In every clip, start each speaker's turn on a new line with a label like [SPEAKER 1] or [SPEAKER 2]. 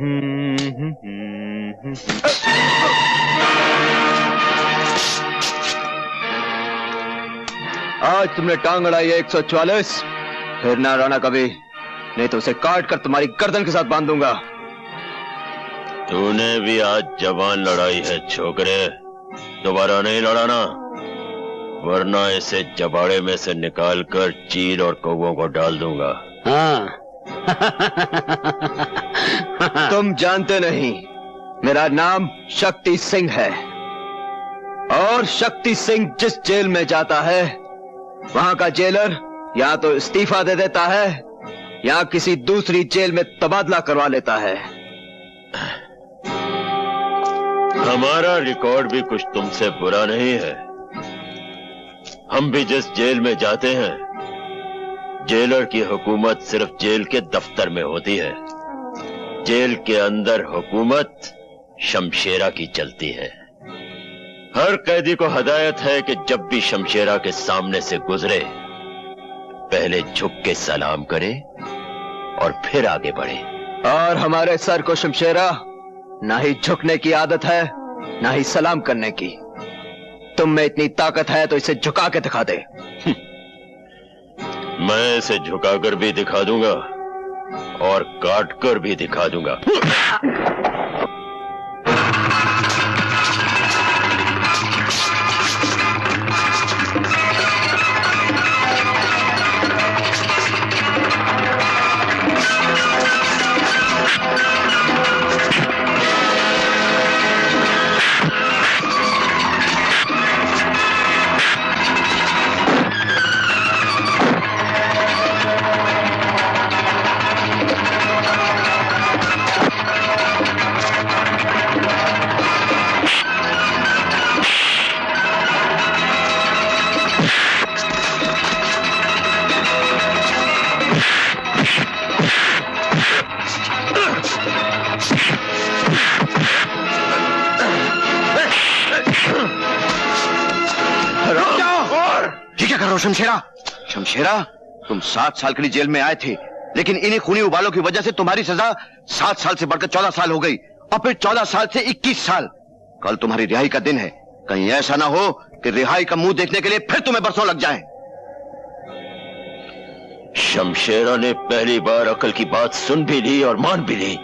[SPEAKER 1] आज तुमने टांग अड़ाई है 144, फिर ना रोना कभी, नहीं तो उसे काट कर तुम्हारी गर्दन के साथ बांध दूंगा।
[SPEAKER 2] तूने भी आज जवान लड़ाई है छोकरे, दोबारा नहीं लड़ाना, वरना इसे जबाड़े में से निकालकर चील और कौवों को डाल दूंगा।
[SPEAKER 3] हाँ।
[SPEAKER 1] तुम जानते नहीं, मेरा नाम शक्ति सिंह है, और शक्ति सिंह जिस जेल में जाता है वहां का जेलर या तो इस्तीफा दे देता है या किसी दूसरी जेल में तबादला करवा लेता है।
[SPEAKER 2] हमारा रिकॉर्ड भी कुछ तुमसे बुरा नहीं है। हम भी जिस जेल में जाते हैं, जेलर की हुकूमत सिर्फ जेल के दफ्तर में होती है, जेल के अंदर हुकूमत शमशेरा की चलती है। हर कैदी को हदायत है कि जब भी शमशेरा के सामने से गुजरे पहले झुक के सलाम करे और फिर आगे बढ़े।
[SPEAKER 1] और हमारे सर को शमशेरा ना ही झुकने की आदत है ना ही सलाम करने की। तुम में इतनी ताकत है तो इसे झुका के दिखा दे।
[SPEAKER 2] मैं इसे झुकाकर भी दिखा दूंगा और काट कर भी दिखा दूंगा।
[SPEAKER 3] शमशेरा, शमशेरा, तुम 7 साल के लिए जेल में आए थे, लेकिन इन्हीं खूनी उबालों की वजह से तुम्हारी सजा 7 साल से बढ़कर 14 साल हो गई, और फिर 14 साल से 21 साल। कल तुम्हारी रिहाई का दिन है, कहीं ऐसा ना हो कि रिहाई का मुंह देखने के लिए फिर तुम्हें बरसों लग जाए।
[SPEAKER 2] शमशेरा ने पहली बार अकल की बात सुन भी ली और मान भी ली।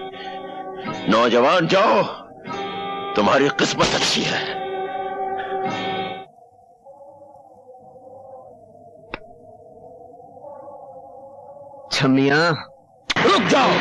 [SPEAKER 2] नौजवान जाओ, तुम्हारी किस्मत अच्छी है।
[SPEAKER 1] छमिया,
[SPEAKER 2] रुक जाओ।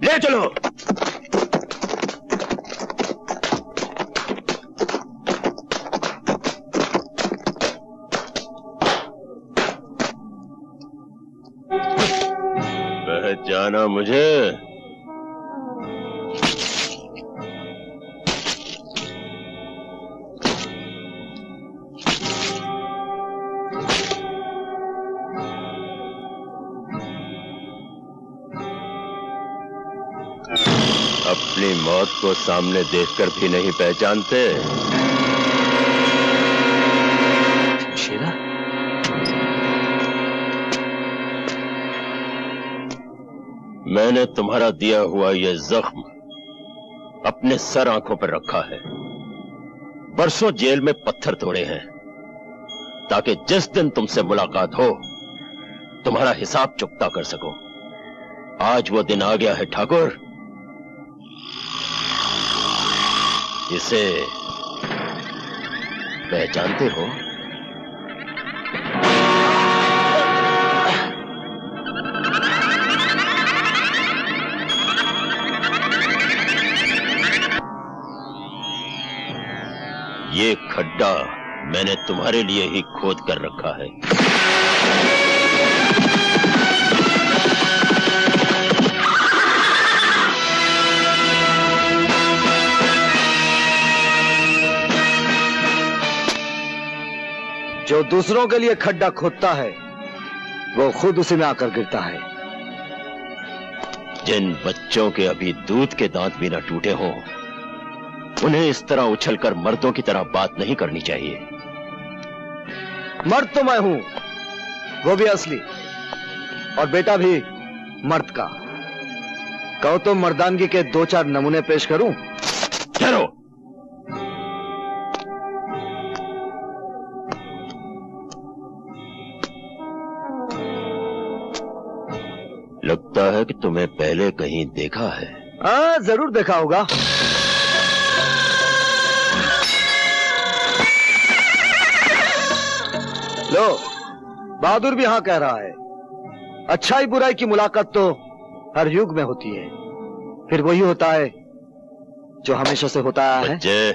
[SPEAKER 3] ले चलो।
[SPEAKER 2] पहचाना मुझे? अपनी मौत को सामने देखकर भी नहीं पहचानते?
[SPEAKER 1] शमशेरा,
[SPEAKER 2] मैंने तुम्हारा दिया हुआ यह जख्म अपने सर आंखों पर रखा है। बरसों जेल में पत्थर तोड़े हैं ताकि जिस दिन तुमसे मुलाकात हो तुम्हारा हिसाब चुकता कर सको। आज वो दिन आ गया है ठाकुर। इसे पहचानते हो? ये खड्डा मैंने तुम्हारे लिए ही खोद कर रखा है।
[SPEAKER 1] जो दूसरों के लिए खड्डा खोदता है वो खुद उसी में आकर गिरता है।
[SPEAKER 2] जिन बच्चों के अभी दूध के दांत भी न टूटे हों, उन्हें इस तरह उछलकर मर्दों की तरह बात नहीं करनी चाहिए।
[SPEAKER 1] मर्द तो मैं हूं, वो भी असली, और बेटा भी मर्द का। कहो तो मर्दानगी के 2-4 नमूने पेश करूं?
[SPEAKER 2] ठहरो। लगता है कि तुम्हें पहले कहीं देखा है।
[SPEAKER 1] हाँ, जरूर देखा होगा। लो, बहादुर भी हाँ कह रहा है। अच्छाई बुराई की मुलाकात तो हर युग में होती है, फिर वही होता है जो हमेशा से होता आया है।
[SPEAKER 2] बच्चे,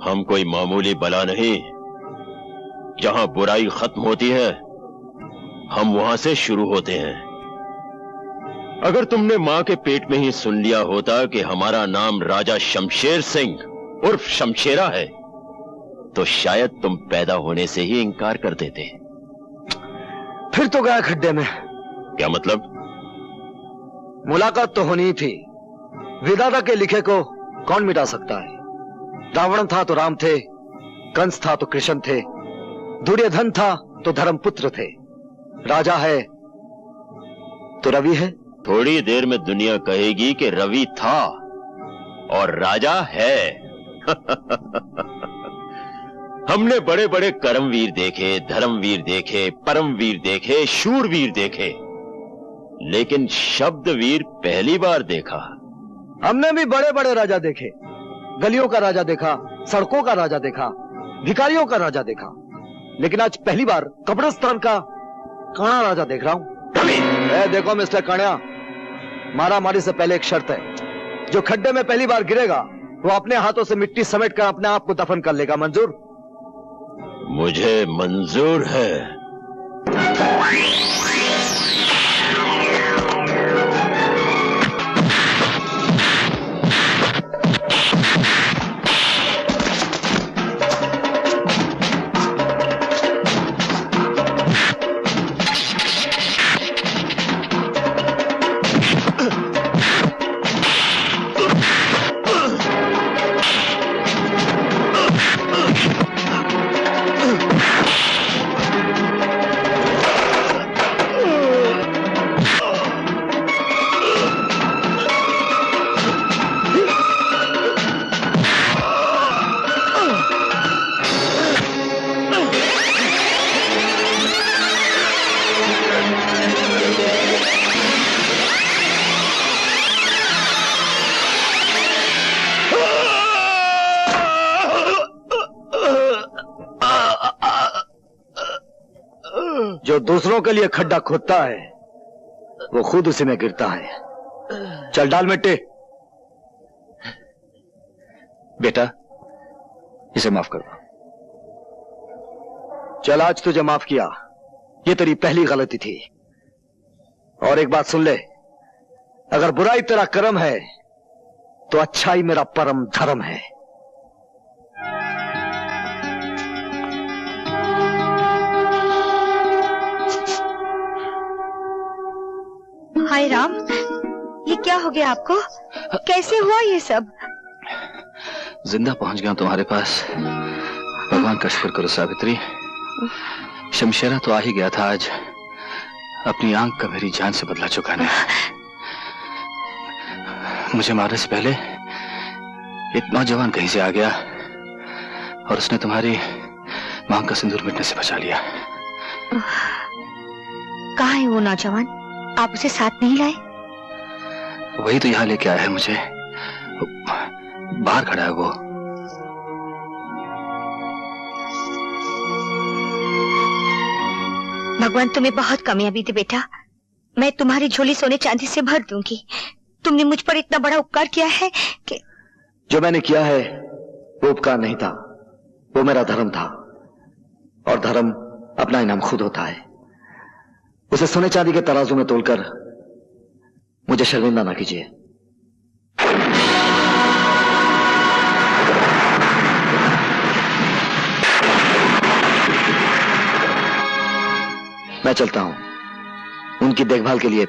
[SPEAKER 2] हम कोई मामूली बला नहीं। जहां बुराई खत्म होती है, हम वहां से शुरू होते हैं। अगर तुमने मां के पेट में ही सुन लिया होता कि हमारा नाम राजा शमशेर सिंह उर्फ शमशेरा है, तो शायद तुम पैदा होने से ही इनकार कर देते।
[SPEAKER 1] फिर तो गया खड्डे में।
[SPEAKER 2] क्या मतलब?
[SPEAKER 1] मुलाकात तो होनी ही थी। विधाता के लिखे को कौन मिटा सकता है? रावण था तो राम थे, कंस था तो कृष्ण थे, दुर्योधन था तो धर्मपुत्र थे, राजा है तो रवि है।
[SPEAKER 2] थोड़ी देर में दुनिया कहेगी कि रवि था और राजा है। हमने बड़े बड़े कर्मवीर देखे, धर्मवीर देखे, परमवीर देखे, शूरवीर देखे, लेकिन शब्दवीर पहली बार देखा।
[SPEAKER 1] हमने भी बड़े बड़े राजा देखे। गलियों का राजा देखा, सड़कों का राजा देखा, भिखारियों का राजा देखा, लेकिन आज पहली बार कब्रिस्तान का काना राजा देख रहा हूं। देखो मिस्टर कान्या, मारा मारी से पहले एक शर्त है। जो खड्डे में पहली बार गिरेगा वो अपने हाथों से मिट्टी समेट कर अपने आप को दफन कर लेगा। मंजूर?
[SPEAKER 2] मुझे मंजूर है।
[SPEAKER 1] जो दूसरों के लिए खड्डा खोदता है वो खुद उसी में गिरता है। चल डाल मिट्टी। बेटा, इसे माफ कर दो। चल, आज तुझे माफ किया, ये तेरी पहली गलती थी। और एक बात सुन ले, अगर बुराई तेरा कर्म है तो अच्छाई मेरा परम धर्म है।
[SPEAKER 4] हाय राम, ये क्या हो गया आपको? कैसे हुआ ये सब?
[SPEAKER 3] जिंदा पहुंच गया तुम्हारे पास। भगवान का शुक्र करो सावित्री। शमशेरा तो आ ही गया था आज, अपनी आंख का मेरी जान से बदला चुकाने। मुझे मारने से पहले एक नौजवान कहीं से आ गया और उसने तुम्हारी मांग का सिंदूर मिटने से बचा लिया।
[SPEAKER 4] कहाँ है वो नौजवान? आप उसे साथ नहीं लाए?
[SPEAKER 3] वही तो यहाँ लेके आया है मुझे। बाहर खड़ा है वो।
[SPEAKER 4] भगवान तुम्हें बहुत कामयाबी दे बेटा। मैं तुम्हारी झोली सोने चांदी से भर दूंगी। तुमने मुझ पर इतना बड़ा उपकार किया है कि...
[SPEAKER 1] जो मैंने किया है
[SPEAKER 5] वो उपकार नहीं था, वो मेरा धर्म था, और धर्म अपना इनाम खुद होता है। उसे सोने चांदी के तराजू में तोलकर मुझे शर्मिंदा ना कीजिए। मैं चलता हूं, उनकी देखभाल के लिए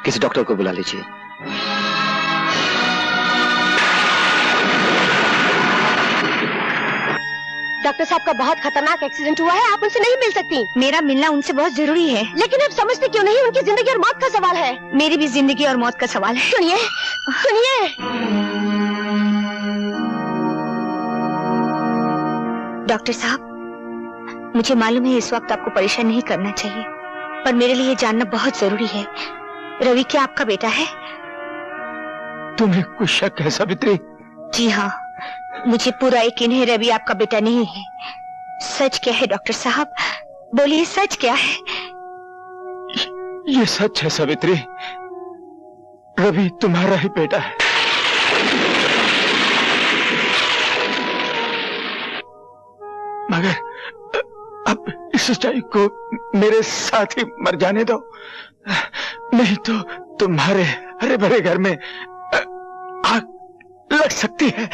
[SPEAKER 5] किसी डॉक्टर को बुला लीजिए।
[SPEAKER 6] डॉक्टर साहब का बहुत खतरनाक एक्सीडेंट हुआ है, आप उनसे नहीं मिल सकती।
[SPEAKER 4] मेरा मिलना उनसे बहुत जरूरी है।
[SPEAKER 6] लेकिन आप समझते क्यों नहीं, उनकी जिंदगी और मौत का सवाल है।
[SPEAKER 4] मेरी भी जिंदगी और मौत का सवाल है।
[SPEAKER 6] सुनिए सुनिए।
[SPEAKER 4] डॉक्टर साहब, मुझे मालूम है इस वक्त आपको परेशान नहीं करना चाहिए, पर मेरे लिए जानना बहुत जरूरी है। रवि क्या आपका बेटा है?
[SPEAKER 7] तुम्हें कुछ शक है सावित्री?
[SPEAKER 4] जी हाँ, मुझे पूरा यकीन है रवि आपका बेटा नहीं है। सच क्या है डॉक्टर साहब, बोलिए सच क्या है?
[SPEAKER 7] ये सच है सावित्री, रवि तुम्हारा ही बेटा है। मगर अब इस सच्चाई को मेरे साथ ही मर जाने दो, नहीं तो तुम्हारे हरे भरे घर में आग लग सकती है।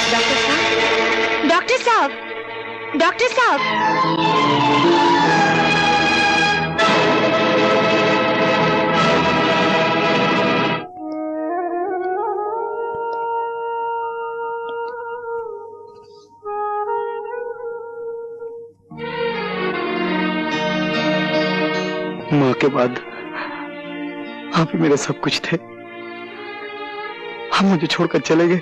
[SPEAKER 4] डॉक्टर साहब, डॉक्टर साहब, डॉक्टर साहब।
[SPEAKER 5] मां के बाद आप ही मेरे सब कुछ थे, हम मुझे छोड़कर चले गए।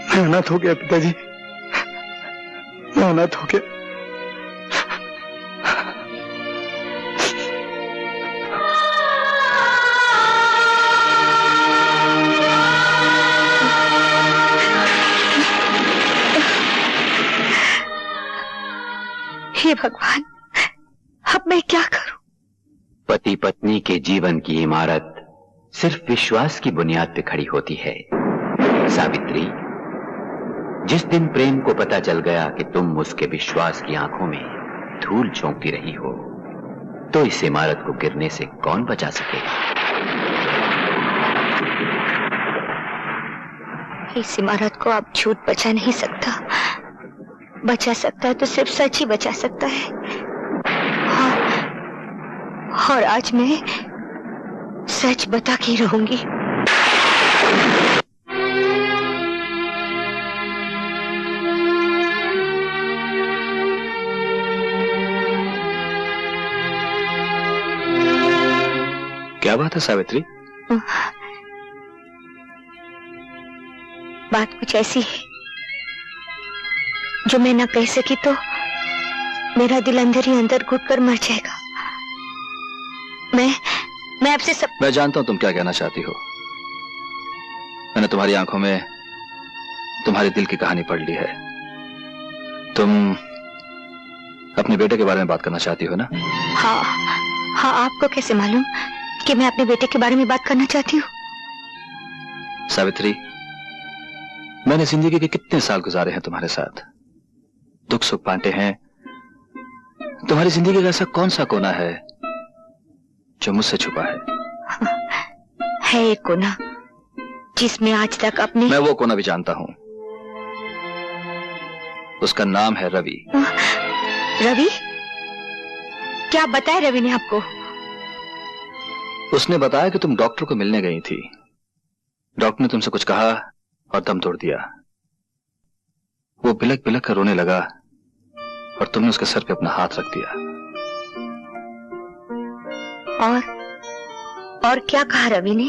[SPEAKER 5] मैं अनाथ हो गया पिताजी, मैं अनाथ हो गया।
[SPEAKER 4] हे भगवान, अब मैं क्या करूं?
[SPEAKER 8] पति पत्नी के जीवन की इमारत सिर्फ विश्वास की बुनियाद पे खड़ी होती है। सावित्री, जिस दिन प्रेम को पता चल गया कि तुम उसके विश्वास की आंखों में धूल झोंकती रही हो, तो इस इमारत को गिरने से कौन बचा सकेगा?
[SPEAKER 4] इस इमारत को अब झूठ बचा नहीं सकता। बचा सकता है तो सिर्फ सच ही बचा सकता है। और आज मैं सच बता के रहूंगी।
[SPEAKER 5] क्या बात है सावित्री?
[SPEAKER 4] बात कुछ ऐसी है जो मैं ना कह सकी तो मेरा दिल अंदर ही अंदर घुट कर मर जाएगा। मैं आपसे सब...
[SPEAKER 5] मैं जानता हूं तुम क्या कहना चाहती हो। मैंने तुम्हारी आंखों में तुम्हारे दिल की कहानी पढ़ ली है। तुम अपने बेटे के बारे में बात करना चाहती हो ना?
[SPEAKER 4] हाँ हाँ, आपको कैसे मालूम कि मैं अपने बेटे के बारे में बात करना चाहती हूँ?
[SPEAKER 5] सावित्री, मैंने जिंदगी के कितने साल गुजारे हैं तुम्हारे साथ, दुख सुख बांटे हैं। तुम्हारी जिंदगी का ऐसा कौन सा कोना है जो मुझसे छुपा है
[SPEAKER 4] एक कोना जिसमें आज तक अपने...
[SPEAKER 5] मैं वो कोना भी जानता हूं। उसका नाम है रवि।
[SPEAKER 4] रवि? क्या बताया रवि ने आपको?
[SPEAKER 5] उसने बताया कि तुम डॉक्टर को मिलने गई थी। डॉक्टर ने तुमसे कुछ कहा और दम तोड़ दिया। वो बिलक बिलक कर रोने लगा और तुमने उसके सर पे अपना हाथ रख दिया।
[SPEAKER 4] और क्या कहा रवि ने?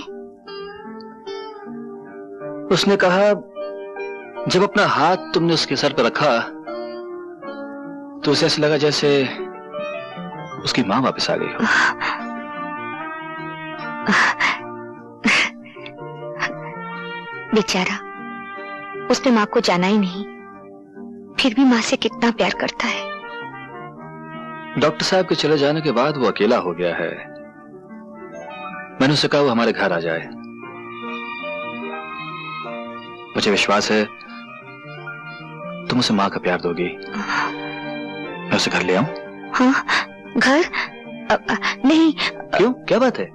[SPEAKER 5] उसने कहा जब अपना हाथ तुमने उसके सर पर रखा तो उसे ऐसा लगा जैसे उसकी मां वापस आ गई हो।
[SPEAKER 4] बेचारा, उसने मां को जाना ही नहीं, फिर भी मां से कितना प्यार करता है।
[SPEAKER 5] डॉक्टर साहब के चले जाने के बाद वो अकेला हो गया है। मैंने उससे कहा वो हमारे घर आ जाए। मुझे विश्वास है तुम उसे माँ का प्यार दोगी। मैं उसे घर ले आऊं?
[SPEAKER 4] हाँ, घर? नहीं।
[SPEAKER 5] क्यों, क्या बात है?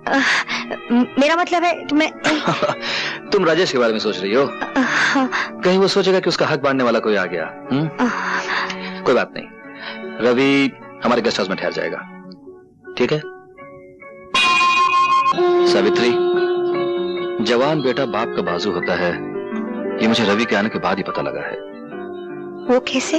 [SPEAKER 4] मेरा मतलब है कि मैं
[SPEAKER 5] तुम राजेश के बारे में सोच रही हो? कहीं वो सोचेगा कि उसका हक बांटने वाला कोई आ गया। कोई बात नहीं, रवि हमारे गेस्ट हाउस में ठहर जाएगा, ठीक है? सावित्री, जवान बेटा बाप का बाजू होता है, ये मुझे रवि के आने के बाद ही पता लगा है।
[SPEAKER 4] वो कैसे?